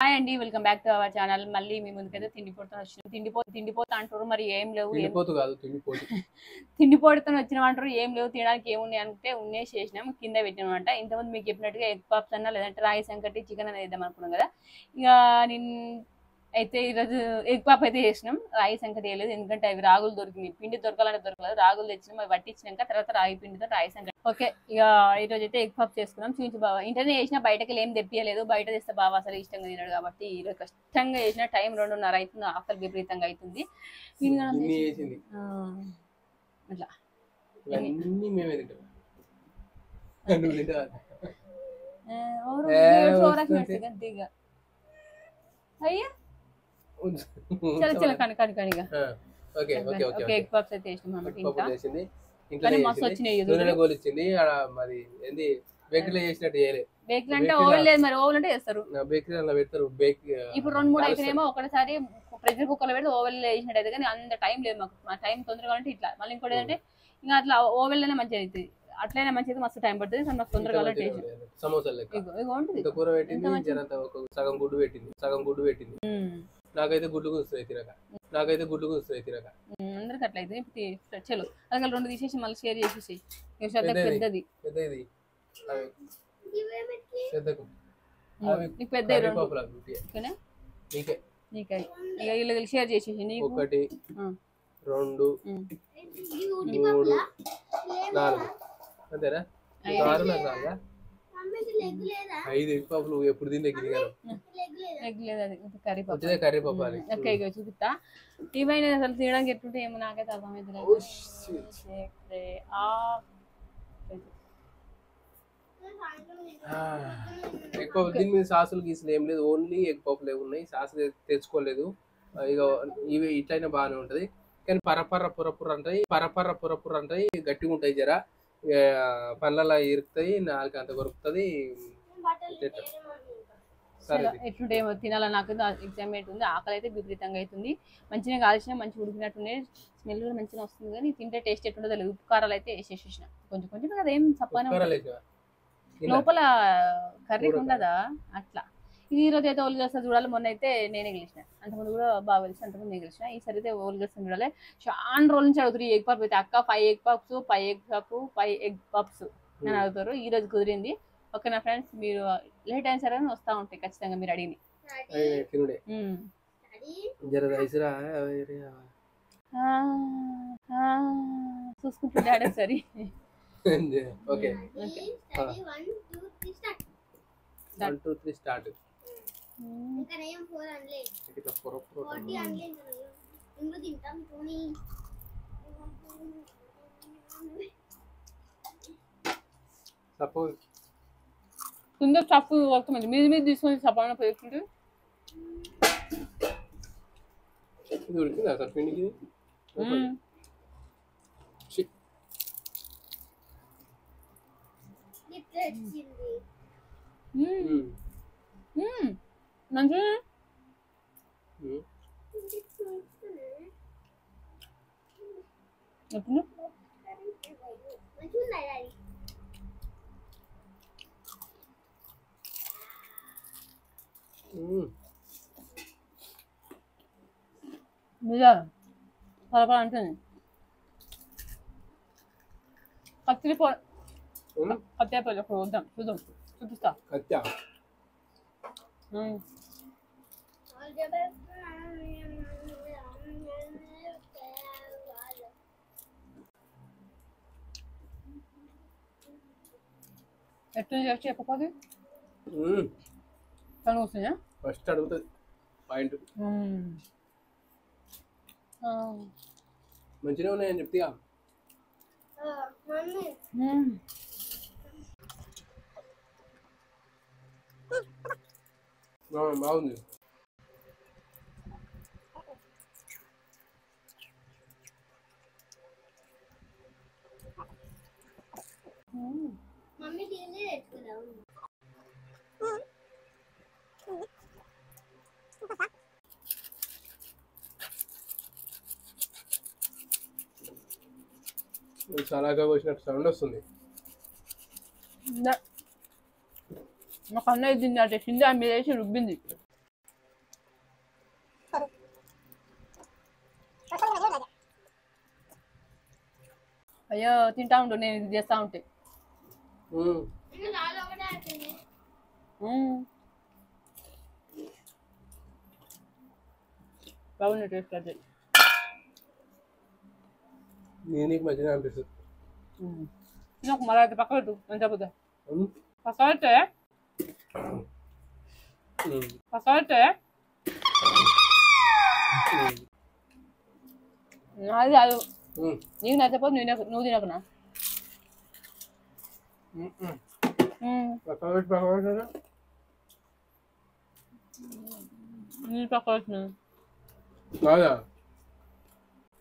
Hi అండి, welcome back to our channel. మళ్ళీ మీ ముందుకైతే తిండిపోతా అంటారు. మరి ఏం లేవు, తిండిపోటుతో వచ్చిన అంటారు. ఏం లేవు, తినడానికి ఏమున్నాయి అంటే ఉన్నే చేసినాం, కింద పెట్టినామంట. ఇంతకుముందు మీకు చెప్పినట్టుగా ఎగ్ పప్స్ అన్నా లేదంటే రాయి సంకటి చికెన్ అనేది వేద్దాం అనుకున్నాం కదా. ఇక నేను అయితే ఈరోజు ఎగ్ పప్ అయితే చేసినాం. రాయి సంకటి వేయలేదు, ఎందుకంటే అవి రాగులు దొరికినాయి. పిండి దొరకాలంటే దొరకలేదు. రాగులు తెచ్చినాం, అవి పట్టించినాక తర్వాత రాగి పిండితో రాయి సంకటి. ఓకే, ఇక ఈరోజు అయితే ఎగ్ పప్ చేసుకున్నాం. చూపించి బాబా ఇంటనే చేసినా, బయటకి ఏం తెప్పియలేదు. బయట తెస్తే బాబా అసలు ఇష్టంగా తిన్నాడు కాబట్టి ఈరోజు కష్టంగా చేసిన. టైం 2:30 అవుతుంది, ఆకలి విపరీతంగా అవుతుంది. అట్లా అయ్యా చల కనిగా ఎగ్ పప్స్ అయితే వేసినాం అన్నమాట. ఇంకా మస్తు వచ్చినాయి. బేకరీలో చేసినట్టు చేయలేదు. బేకరీ అంటే ఓవెన్ లేదు, మరి ఓవెన్ అంటే చేస్తారు. బేకరీలో పెడతారు. ఇప్పుడు 2-3 అయితేనేమో ఒకసారి ప్రెషర్ కుక్కర్ లో పెడితే ఓవెన్ లో వేసినట్టు అయితే, కానీ అంత టైం లేదు మాకు. మా టైం తొందరగా అంటే ఇట్లా. మళ్ళీ ఇంకోటి ఏంటంటే ఇంకా అట్లా ఓవెన్ లోనే మంచిగా అవుతుంది. అట్లనే మంచిగా మస్తు టైం పడుతుంది, కానీ మాకు తొందరగా సగం గుడ్డు పెట్టింది. నాకైతే గుడ్లు కూస్తున్నాయి తినక. అందరికి అట్లా అయితే. చలో అదే 2 తీసేసి మళ్ళీ షేర్ చేసేసి. పెద్దది పెద్ద షేర్ చేసేసి 1 2 3 4 అంతేనా? 6 నాకు 5 ఎగ్ పప్పులు ఎప్పుడు తింటే కర్రీపప్పు అని చూపిస్తా. ఇవైనా అసలు తినడానికి ఎట్లుంటే ఏమో నాకైతే అర్థమైతే. ఎగ్ పప్పు దీని మీద సాసులు గీసులు ఏం లేదు, ఓన్లీ ఎగ్ పప్పులే ఉన్నాయి. సాసులు తెచ్చుకోలేదు. ఇక ఇవి ఇట్లయినా బాగానే ఉంటది, కానీ పురపుర అంటాయి, గట్టిగా ఉంటాయి. జర పళ్ళలా ఇరుకుతాయి, నాలుగు అంత కొరుకుతుంది. ఎట్లుంటేమో తినాలని నాకు ఎగ్జామినేట్ ఉంది. ఆకలి అయితే విపరీతంగా అవుతుంది. మంచిగా కాల్చిన మంచిగా ఉడికినట్టుండే, స్మెల్ కూడా మంచిగా వస్తుంది. కానీ తింటే టేస్ట్ ఎట్లుంటుందో తెలియదు. ఉప్పు కారాలు అయితే వేసేసేసిన కొంచెం కదా, ఏం చప్పగా లోపల కర్రీ ఉండదా అట్లా. ఇది ఈరోజు అయితే ఓలు గెలుస్తా చూడాలి. మొన్న అయితే నేనే గెలిచిన, అంతకుముందు కూడా బాగా గెలిచిన, అంతకుముందు నేను గెలిచిన. ఈసారి అయితే ఓలు గెలుస్తా చూడాలి. చాలా రోజుల నుంచి అడుగుతారు ఎగ్ పప్ అయితే. అక్క 5 ఎగ్ పప్స్ 5 ఎగ్ పప్స్ అని అడుగుతారు. ఈ రోజు కుదిరింది. ఓకే నా ఫ్రెండ్స్, మీరు లేట్ అయిన సరే వస్తూ ఉంటాయి ఖచ్చితంగా మీరు అడిగి. చూసుకుంటుండే సరే. Okay 1 2 3 start. సపోజ్ కింద చప్పు వస్తుంది, మీద తీసుకొని సపాన పోసుకుంటే ఇది ఉడికిందా సార్ పిండికి? మంచిగా సరఫరా అంటే కత్తిపోయి అక్కడ వద్దాం, చూపిస్తా. ఎట్లా చేసి చెప్పకపోతే తను వస్తుందా? ఫస్ట్ అడుగుతుంది పాయింట్. మంచిగా ఉన్నాయని చెప్తా. బాగుంది. చాలా వచ్చినట్టు సౌండ్ వస్తుంది. మా కన్నయ్య తింది, అంటే కింద మీద వేసి రుబ్బింది. అయ్యో తింటా ఉండు నేను ఇది చేస్తా ఉంటే. బాగుంది టేస్ట్ అది. నీకు మంచిగా అనిపిస్తుంది. నాకు మళ్ళీ అయితే పక్క పెట్టు ఎంత పోతే పక్క పెట్టే పక్క పెట్టే అది కాదు నీకు నచ్చకపోతే నువ్వు తినకునా నేను పక్క పెట్టినా కాదా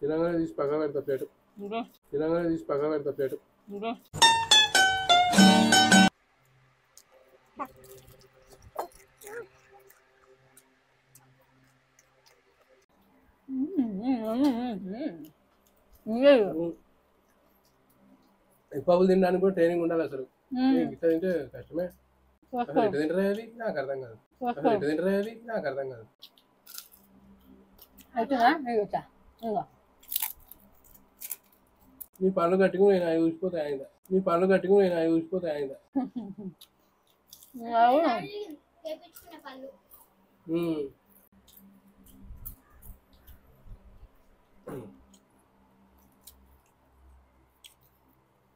తెలంగాణ తీసి పక్క పెడతా ప్లేటు. తెలంగాణ తీసి పక్క పెడతా ప్లేటు. పప్పులు తినడానికి కూడా ట్రైనింగ్ ఉండాలి అసలు. ఇట్లా తింటే కష్టమే. అసలు ఎట్లా తింటారా అది నాకు అర్థం కాదు. అసలు ఎట్లా తింటారా అది నాకు అర్థం కాదు. నీ పనులు కట్టుకుని నేను అవి ఊసిపోతాయి ఆయన. నీ పనులు కట్టుకుని నేను అవి ఊసిపోతాయి ఆయన.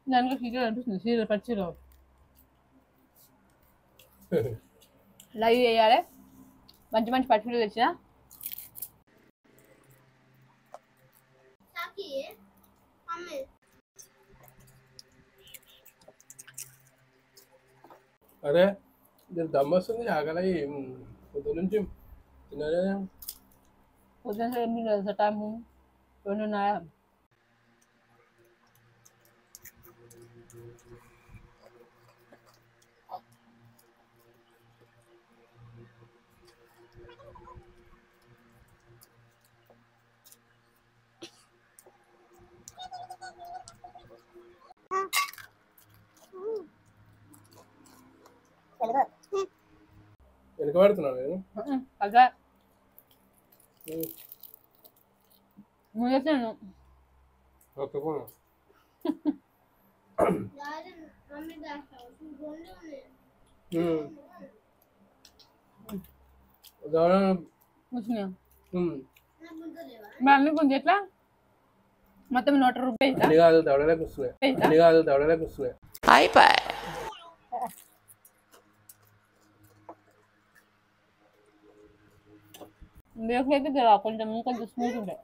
దాంట్లో సీరియల్ అనిపిస్తుంది. సీరియల్ పచ్చిలో లైవ్ చేయాలి. మంచి మంచి పచ్చిలు తెచ్చిన అరే దమ్ వస్తుంది ఆకలి పొద్దు నుంచి తిన్నారే. పొద్దున్న ఎన్ని తెలుసా టైము 2:30. వెనకబడుతున్నాను నేను. అదే నువ్వు చేసాను ఒక్కకోను అన్ని కొంచెం ఎట్లా మొత్తం 100 రూపాయలు అన్ని కాదు దవడలేక వస్తున్నాయి. అన్ని కాదు దవడలేక వస్తున్నాయి. అయిపోయి లేకపోతే కొంచెం కొంచెం స్మూత్ ఉంటాయి.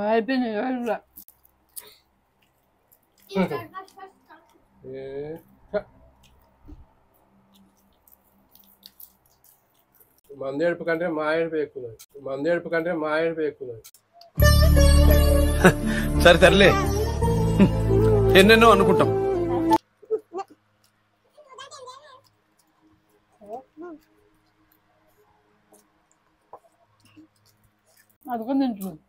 అయిపోయింది మంది ఏడుపు కంటే మా ఏడుపు ఎక్కువ. మంది ఏడుపు కంటే మా ఏడుపు ఎక్కువ. సరే తరలే ఎన్నెన్నో అనుకుంటాం. అదుకొని తింటున్నాను.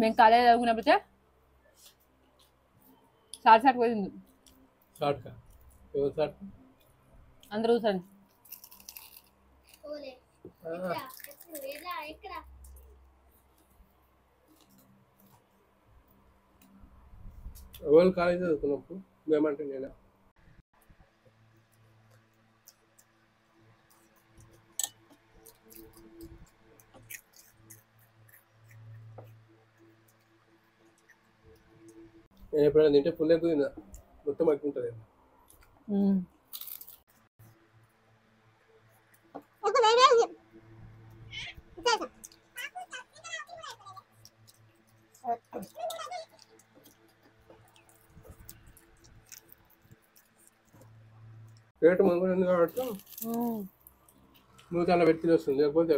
మేము కాలేజీ చదువుకున్నప్పుడైతే సాట్ పోయింది. అందరూ చూసాను. ఎవరు కాలేజీ చదువుకున్నప్పుడు మేమంటే నేను ఎప్పుడైనా తింటే పుల్ల ఎక్కువ తిన్నా మొత్తం ఎక్కువ ఉంటుంది. రేటు మంగళ ఉంది కాబట్టి నువ్వు చాలా పెట్టి వస్తుంది. లేకపోతే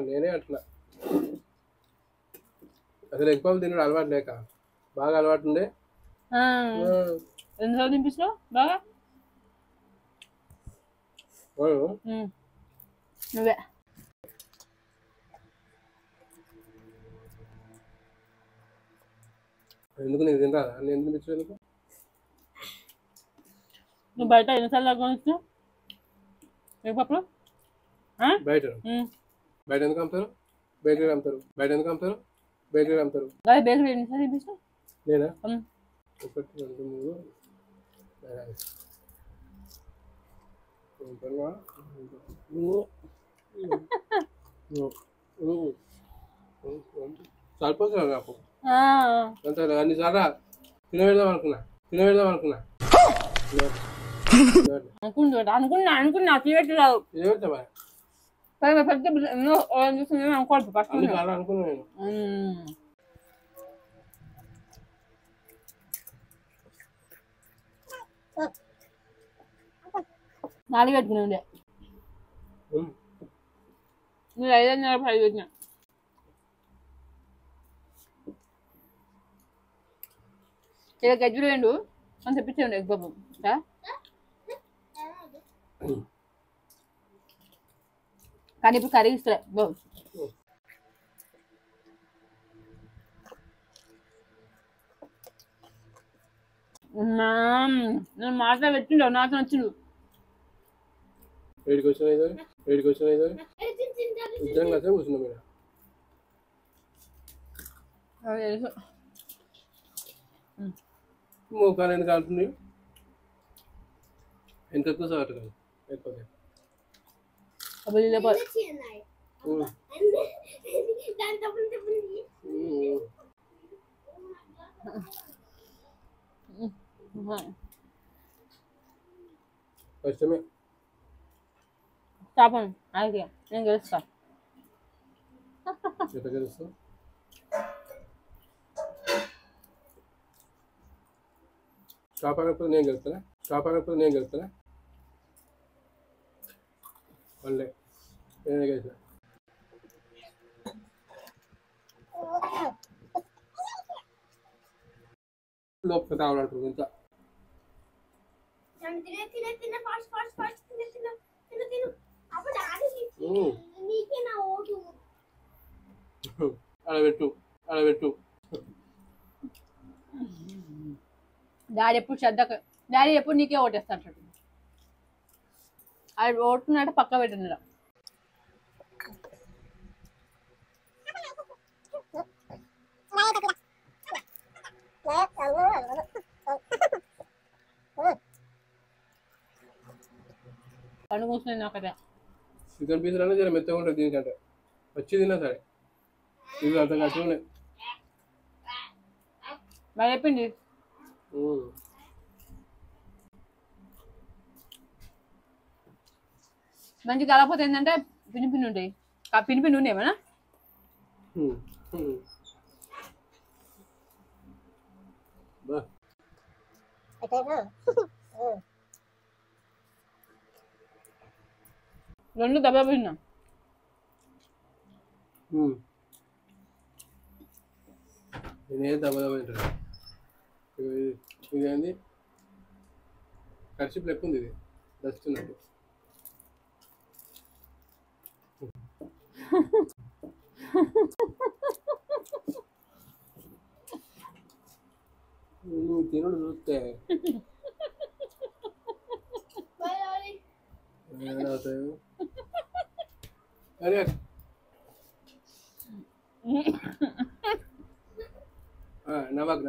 నేనే అంటున్నా. అసలు ఎక్కువ తినడం అలవాటు లేక బాగా అలవాటు ఉండే. ఎన్నిసార్లు తినిపిస్తావు బాగా నువ్వే ఎందుకు నీకు తింటా నేను ఎందుకు తెచ్చు ఎందుకు నువ్వు బయట ఎన్నిసార్లు కొనిస్తావు ఏ పప్పులు బయట బయట ఎందుకు అమ్ముతారు బయట అమ్ముతారు బయట ఎందుకు అమ్ముతారు బయట అమ్ముతారు అదే బేకరీ ఎన్నిసార్లు చూపిస్తావు నేనా 1 2 3 సరిపోతుంది నాకు అంతే అన్నిసార్లు తినబెడదాం అనుకున్నా అనుకున్నా తీయట్లేదు తినబెడతామా పెద్ద ఎన్నో అనుకోవాలి ఫస్ట్ అన్నిసార్లు అనుకున్నా నేను నాలుగు పెట్టుకుని ఉండే మీరు 5.5 5 పెట్టినా ఇలా గజ్జులు వేయండు అని తెప్పించండి ఎగ్ పప్పు కానీ ఇప్పుడు కర్రీ ఇస్తా బాబు నేను మాట్లా పెట్టిండు నాతో వచ్చిండు వేడికి వచ్చినాయి ఇద్దరం కలిసి కూర్చున్నాం మీరు మోకాలు ఎందుకు కాలుతుంది ఎంత కూర్చోబెట్టు కాదు లేకపోతే కష్టమే చాపను అలాగే నేను గెలుస్తా ఎట్లా గెలుస్తావు కాపాడకపోతే నేను గెలుస్తానా వన్లే నేనే గెలిచిన లోపల తాగడానికి ఇంత అడబెట్టు డాడీ ఎప్పుడు డాడీ ఎప్పుడు నీకే ఓటేస్తాడు అది ఓటున్నాడు పక్క పెట్టినాడు పండు కూర్చున్నాయి నాకైతే చికెన్ పీసులు అనేది జర మెత్తగా ఉంటుంది దీనికంటే వచ్చి తిన్నా సరే ఇవి అంత కష్టం ఉన్నాయి బాగా చెప్పింది మంచి కలకపోతే ఏంటంటే పిన్ని ఉంటాయి పిన్ని ఉన్నాయి ఏమన్నా రెండు దెబ్బ తిన్నా నేనే దెబ్బ తింటాను ఇదేంది కర్షిప్ లెక్క ఉంది ఇది డస్ట్ ఉన్నట్టు తినుడు చూస్తే అరే నమక్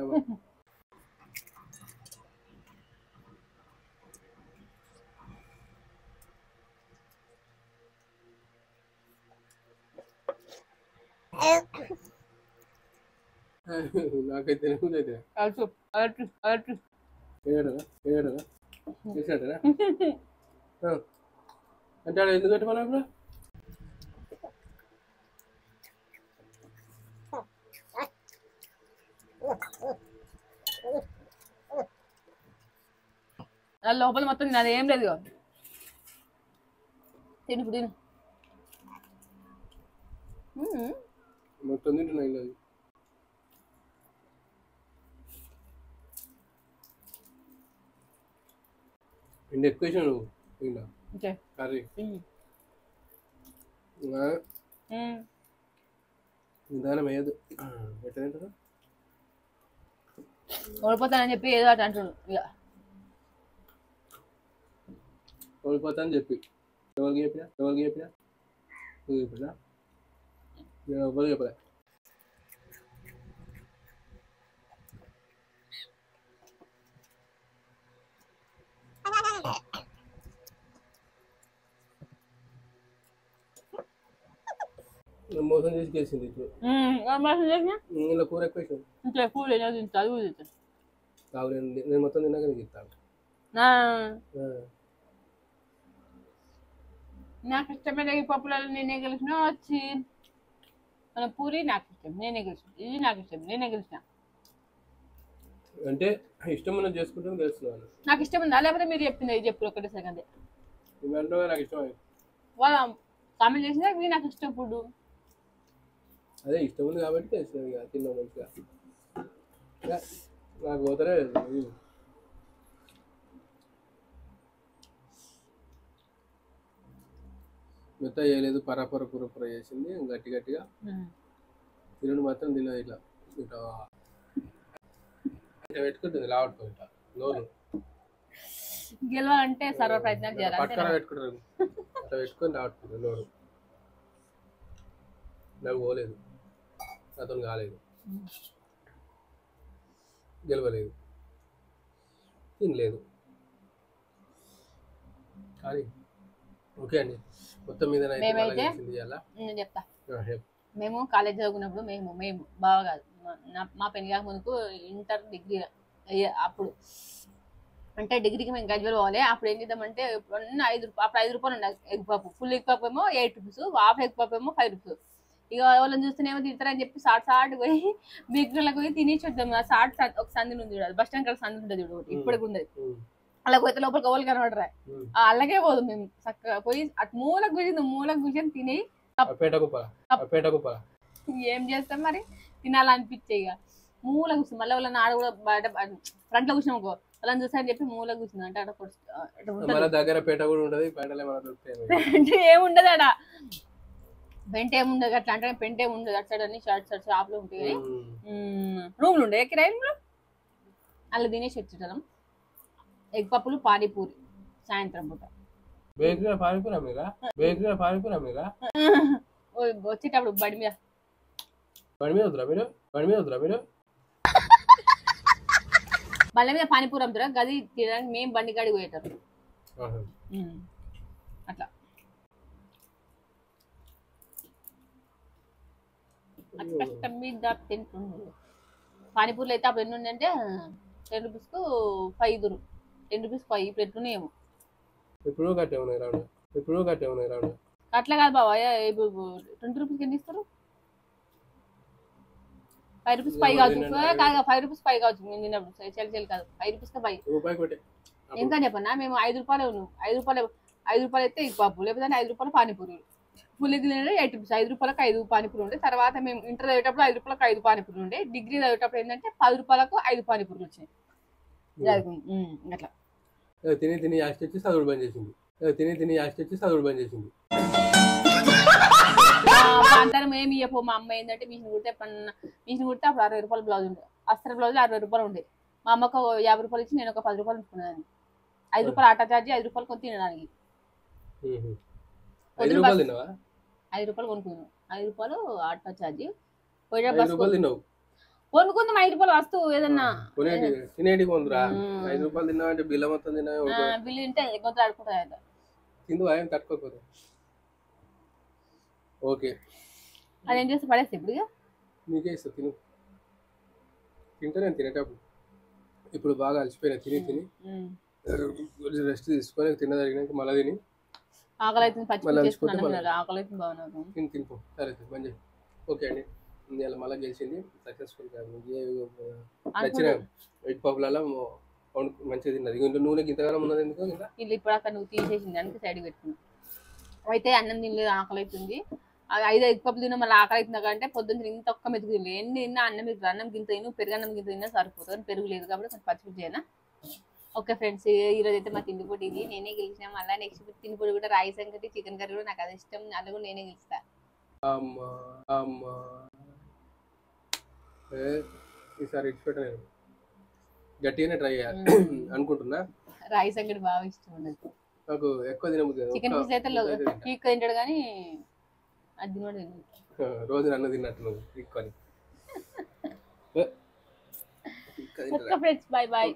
నాకైతే తెలియదు చేసాడరా అంటే ఆడ ఎందుకు కట్టమన్నా ఇప్పుడు లోపల మొత్తం నాది ఏం లేదు తిను తిను మొత్తం తింటున్నా ఇలా ఇంటి ఎక్కువ వేసినా నువ్వు ఇలా ఓకే కర్రీ నిదానం వేయదు ఎట్లా తింటారు ఓడిపోతానని చెప్పి ఏదో అటు అంటుడు ఇక ఓడిపోతా అని చెప్పి ఎవరికి చెప్పినా నువ్వు చెప్పినా నేను ఎవరు చెప్పలే మోసం చేసి గెలిచింది ఇప్పుడు ఇలా కూర ఎక్కువ వేసాను ఇంట్లో కూర చదువు కావాలి నేను మొత్తం తిన్నాక నీకు ఇస్తాను నాకు ఇష్టమైన ఈ పప్పులలో నేనే గెలిచిన వచ్చి మన పూరి నాకు ఇష్టం నేనే గెలిచిన ఇది నాకు ఇష్టం నేనే గెలిచిన అంటే ఇష్టం ఉన్నది చేసుకుంటాను తెలుస్తున్నాను నాకు ఇష్టం ఉందా లేకపోతే మీరు చెప్పింది ఇది చెప్పు ఒకటే సెకండ్ ఇవంటే నాకు ఇష్టం వాళ్ళ కామెంట్ చేసినా ఇవి నాకు ఇష్టం ఫుడ్ అదే ఇష్టం ఉంది కాబట్టి తెలుస్తుంది ఇక తిన్నాం మంచిగా నాకు పోతారే మెత్త చేయలేదు పరపర పురపుర చేసింది గట్టి గట్టిగా తినడు మాత్రం తినదు ఇట్లా ఇట్లా పెట్టుకుంటుంది లావట్టుకో ఇట్లా నోరు గెలవాలంటే సర్వ ప్రయత్నాలు చేయాలి పక్కన పెట్టుకుంటారు అట్లా పెట్టుకొని లావట్టుకుంటుంది నోరు నాకు పోలేదు నాతో కాలేదు గెలవలేదు తినలేదు కానీ ఓకే అండి మొత్తం మీద మేమైతే నేను చెప్తా మేము కాలేజ్ చదువుకున్నప్పుడు మేము బాగా కాదు మా పెళ్లి కాక ముందుకు ఇంటర్ డిగ్రీ అప్పుడు అంటే డిగ్రీకి మేము గజ్వేల్ పోవాలి అప్పుడు ఏం చేద్దామంటే అప్పుడు 5 రూపాయలు ఉండే ఎగ్ పప్పు ఫుల్ ఎగ్ పప్పు ఏమో 8 రూపీస్ హాఫ్ ఎగ్ పప్పు ఏమో 5 రూపీస్ ఇక వాళ్ళని చూస్తేనేమో తింటారని చెప్పి సాట్ పోయి బిగ్రలకు పోయి తినేసి వద్దాం సాట్ ఒక సంది ఉంది చూడాలి బస్ స్టాండ్ కాడ సంది ఉంటుంది చూడు ఇప్పటికి ఉండదు అలా పోతే లోపలికి ఓళ్ళు కనబడరా అలాగే పోదు మేము చక్కగా పోయి అటు మూలకు కూర్చొని తిని ఏం చేస్తాం మరి తినాలనిపించే ఇక మూల కూర్చుంది మళ్ళీ వాళ్ళని ఆడ కూడా బయట ఫ్రంట్ లో కూర్చున్నాం వాళ్ళని చూసారని చెప్పి మూల కూర్చుంది అంటే అంటే ఏముండదు ఆడ పెంట్ ఏముండదు అట్లా అంటే పెంట్ ఏముండదు అటు సైడ్ అన్ని షాప్లు ఉంటాయి రూమ్లు ఉండే కిరాయి రూమ్లో అలా తినేసి వచ్చేటం ఎగ్ పప్పులు పానీపూరి సాయంత్రం పూట వచ్చేటప్పుడు బండి మీద బండి మీద పానీపూరి అమ్ముతారా గది తినడానికి మేము బండి కాడికి పోయేటారు అట్లా కష్టం మీద తింటుండే పానీపూర్లు అయితే అప్పుడు ఎన్ని ఉండే అంటే 10 రూపీస్కు 5 10 రూపీస్ 5 ఇప్పుడు ఎట్లున్నాయేమో అట్లా కాదు బాబా ఇప్పుడు 20 రూపీస్కి ఎన్ని ఇస్తారు 5 రూపీస్ 5 కావచ్చు కాదు 5 రూపీస్ 5 కావచ్చు నేను తిన్నప్పుడు చెల్లి కాదు 5 రూపీస్కి 5 ఇంకా చెప్పన్నా మేము 5 రూపాయలు ఉన్నాం 5 రూపాయలు అయితే ఎగ్ పప్పు లేకపోతే 5 రూపాయలు పానీపూరి ఫుల్ ఎగ్ 8 రూపీస్ 5 రూపాయలకు 5 పానీపూరి ఉండే తర్వాత మేము ఇంటర్ చదివేటప్పుడు 5 రూపాయలకు 5 పానీపూరి ఉండే డిగ్రీ చదివేటప్పుడు ఏంటంటే 10 రూపాయలకు 5 పానీపూర్లు వచ్చినాయి అట్లా తిని యాస్ట్ వచ్చి చదువుడు బంద్ చేసింది అంటారు మేము ఇవ్వపో మా అమ్మ ఏంటంటే మిషన్ కుడితే అప్పుడు 60 రూపాయలు బ్లౌజ్ ఉండే అస్త్ర బ్లౌజ్ 60 రూపాయలు ఉండే మా అమ్మకు 50 రూపాయలు ఇచ్చి నేను ఒక 10 రూపాయలు ఉంచుకునేదాన్ని 5 రూపాయలు ఆటో ఛార్జీ 5 రూపాయలు కొని తినడానికి 5 రూపాయలు కొనుక్కున్నాను 5 రూపాయలు ఆటో ఛార్జీ కొనుక్కుందాం 5 రూపాయలు వస్తువు ఏదన్నా బిల్లు తింటే కొంత ఆడుకుంటా తట్టుకోకూడదు ఓకే అదేం చేస్తే పడేస్తా ఇప్పుడు నీకే ఇస్తా తింటా నేను తినేటప్పుడు ఇప్పుడు బాగా అలసిపోయినా తిని రెస్ట్ తీసుకొని తినదగినాక మళ్ళీ తిని ఆకలి అయితే ఆకలి అయితే బాగున్నాను తినిపో సరే మంచి ఓకే అండి ఇలా మళ్ళీ గెలిచింది సక్సెస్ఫుల్ గా నచ్చిన ఎగ్ పప్పులలో మంచిగా తిన్నది ఇంట్లో నూనె ఇంతగానం ఉన్నది ఎందుకు ఇల్లు ఇప్పుడు అక్కడ నువ్వు తీసేసింది దానికి సైడ్ పెట్టుకున్నావు అయితే అన్నం తినలేదు ఆకలి అవుతుంది 5 ఎగ్ పప్పులు తిన్నా మళ్ళీ ఆకలి అవుతుంది అంటే పొద్దున్న ఇంత ఒక్క మెతుకు తినలేదు ఎన్ని తిన్నా అన్నం గింత తిను పెరుగు అన్నం గింత తిన్నా సరిపోతుంది పెరుగు లేదు కాబట్టి కొంచెం పచ్చిమిర్చి చేయనా ఓకే ఫ్రెండ్స్, ఈ రోజు అయితే మా తిండి పోటీ ఇది. నేనే గెలిచిన. మళ్ళీ నెక్స్ట్ తిండి పోటీ కూడా రాయి సంగటి చికెన్ కర్రీ కూడా నాకు అది ఇష్టం. అది కూడా నేనే గెలుస్తా. అమ్మా అమ్మా ఈసారి ఇచ్చిపెట్ట నేను గట్టిగానే ట్రై చేయాలి అనుకుంటున్నా. రాయి సంగటి బాగా ఇష్టం ఉండదు నాకు ఎక్కువ తినబుద్ది చికెన్ పీస్ అయితే పీక్ తింటాడు కానీ అది కూడా తినదు. రోజు నన్ను తిన్నట్టు నువ్వు ఎక్కువ ఫ్రెండ్స్ బాయ్ బాయ్.